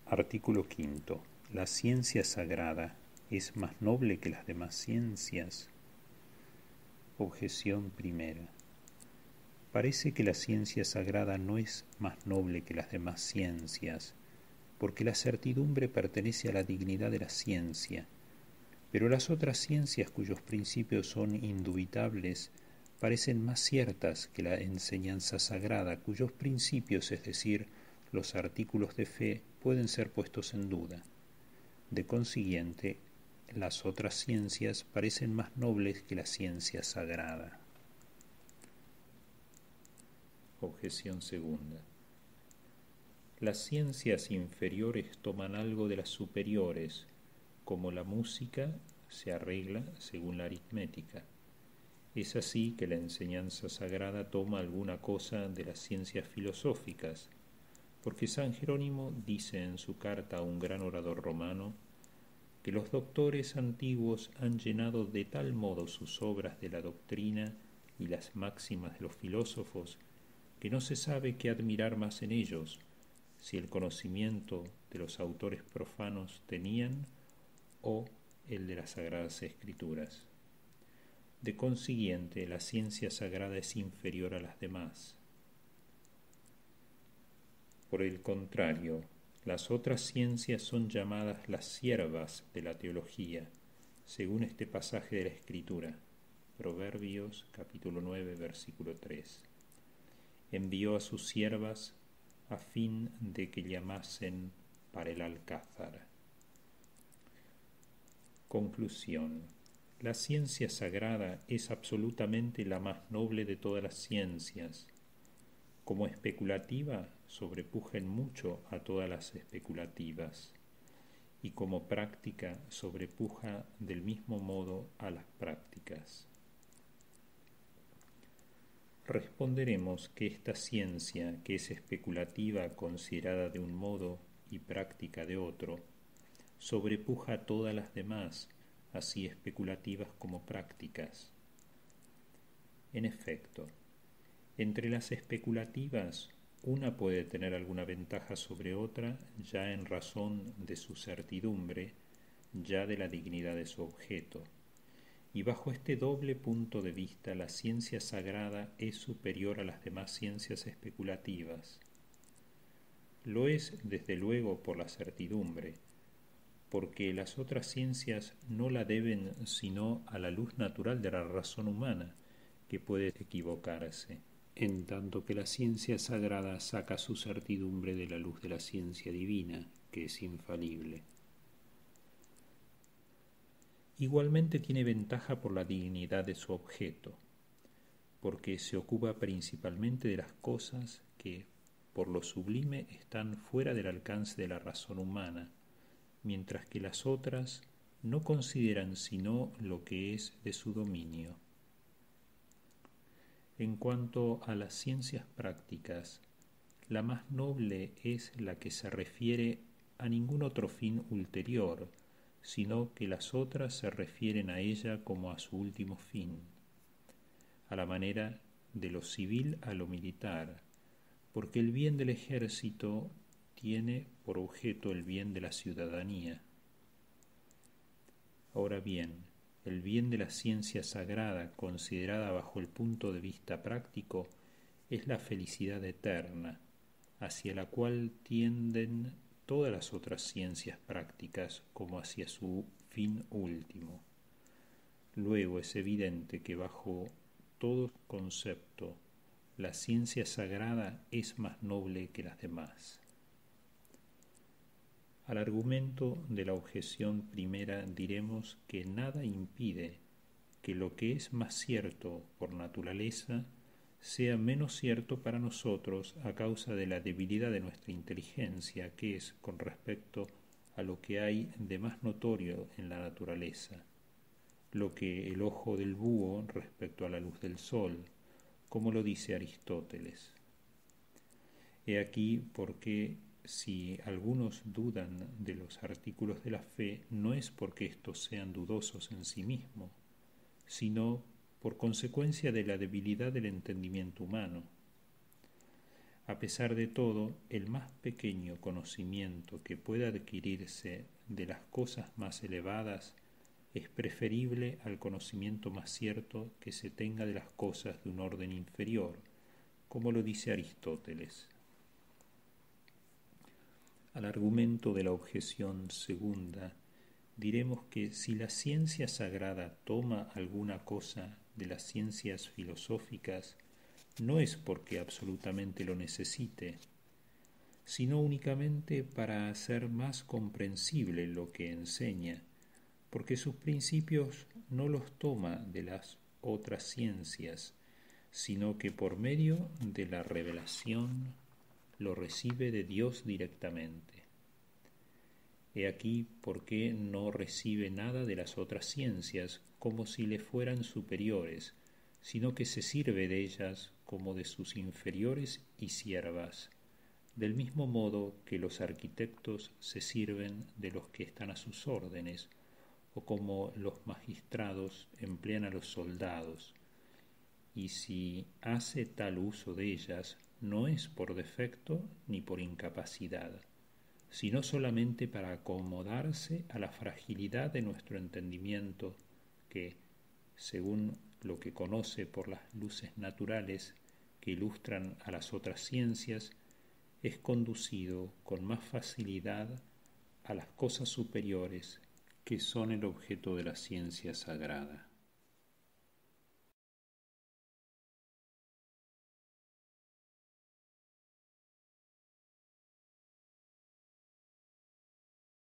Artículo quinto. La ciencia sagrada es más noble que las demás ciencias. Objeción primera. Parece que la ciencia sagrada no es más noble que las demás ciencias, porque la certidumbre pertenece a la dignidad de la ciencia, pero las otras ciencias cuyos principios son indubitables parecen más ciertas que la enseñanza sagrada, cuyos principios, es decir, los artículos de fe, pueden ser puestos en duda. De consiguiente, las otras ciencias parecen más nobles que la ciencia sagrada. Objeción segunda. Las ciencias inferiores toman algo de las superiores, como la música se arregla según la aritmética. Es así que la enseñanza sagrada toma alguna cosa de las ciencias filosóficas, porque San Jerónimo dice en su carta a un gran orador romano que los doctores antiguos han llenado de tal modo sus obras de la doctrina y las máximas de los filósofos que no se sabe qué admirar más en ellos, si el conocimiento de los autores profanos tenían o el de las Sagradas Escrituras. De consiguiente, la ciencia sagrada es inferior a las demás. Por el contrario, las otras ciencias son llamadas las siervas de la teología, según este pasaje de la Escritura, Proverbios capítulo 9, versículo 3. Envió a sus siervas a fin de que llamasen para el alcázar. Conclusión. La ciencia sagrada es absolutamente la más noble de todas las ciencias. Como especulativa, sobrepuja en mucho a todas las especulativas, y como práctica, sobrepuja del mismo modo a las prácticas. Responderemos que esta ciencia, que es especulativa considerada de un modo y práctica de otro, sobrepuja a todas las demás, así especulativas como prácticas. En efecto, entre las especulativas, una puede tener alguna ventaja sobre otra ya en razón de su certidumbre, ya de la dignidad de su objeto. Y bajo este doble punto de vista, la ciencia sagrada es superior a las demás ciencias especulativas. Lo es, desde luego, por la certidumbre, porque las otras ciencias no la deben sino a la luz natural de la razón humana, que puede equivocarse, en tanto que la ciencia sagrada saca su certidumbre de la luz de la ciencia divina, que es infalible. Igualmente tiene ventaja por la dignidad de su objeto, porque se ocupa principalmente de las cosas que, por lo sublime, están fuera del alcance de la razón humana, mientras que las otras no consideran sino lo que es de su dominio. En cuanto a las ciencias prácticas, la más noble es la que se refiere a ningún otro fin ulterior, sino que las otras se refieren a ella como a su último fin, a la manera de lo civil a lo militar, porque el bien del ejército tiene por objeto el bien de la ciudadanía. Ahora bien, el bien de la ciencia sagrada, considerada bajo el punto de vista práctico, es la felicidad eterna, hacia la cual tienden todas las otras ciencias prácticas como hacia su fin último. Luego es evidente que bajo todo concepto, la ciencia sagrada es más noble que las demás. Al argumento de la objeción primera diremos que nada impide que lo que es más cierto por naturaleza sea menos cierto para nosotros a causa de la debilidad de nuestra inteligencia, que es con respecto a lo que hay de más notorio en la naturaleza, lo que el ojo del búho respecto a la luz del sol, como lo dice Aristóteles. He aquí por qué si algunos dudan de los artículos de la fe, no es porque éstos sean dudosos en sí mismos, sino por consecuencia de la debilidad del entendimiento humano. A pesar de todo, el más pequeño conocimiento que pueda adquirirse de las cosas más elevadas es preferible al conocimiento más cierto que se tenga de las cosas de un orden inferior, como lo dice Aristóteles. Al argumento de la objeción segunda, diremos que si la ciencia sagrada toma alguna cosa de las ciencias filosóficas, no es porque absolutamente lo necesite, sino únicamente para hacer más comprensible lo que enseña, porque sus principios no los toma de las otras ciencias, sino que por medio de la revelación lo recibe de Dios directamente. He aquí por qué no recibe nada de las otras ciencias como si le fueran superiores, sino que se sirve de ellas como de sus inferiores y siervas, del mismo modo que los arquitectos se sirven de los que están a sus órdenes, o como los magistrados emplean a los soldados, y si hace tal uso de ellas, no es por defecto ni por incapacidad, sino solamente para acomodarse a la fragilidad de nuestro entendimiento, que, según lo que conoce por las luces naturales que ilustran a las otras ciencias, es conducido con más facilidad a las cosas superiores que son el objeto de la ciencia sagrada.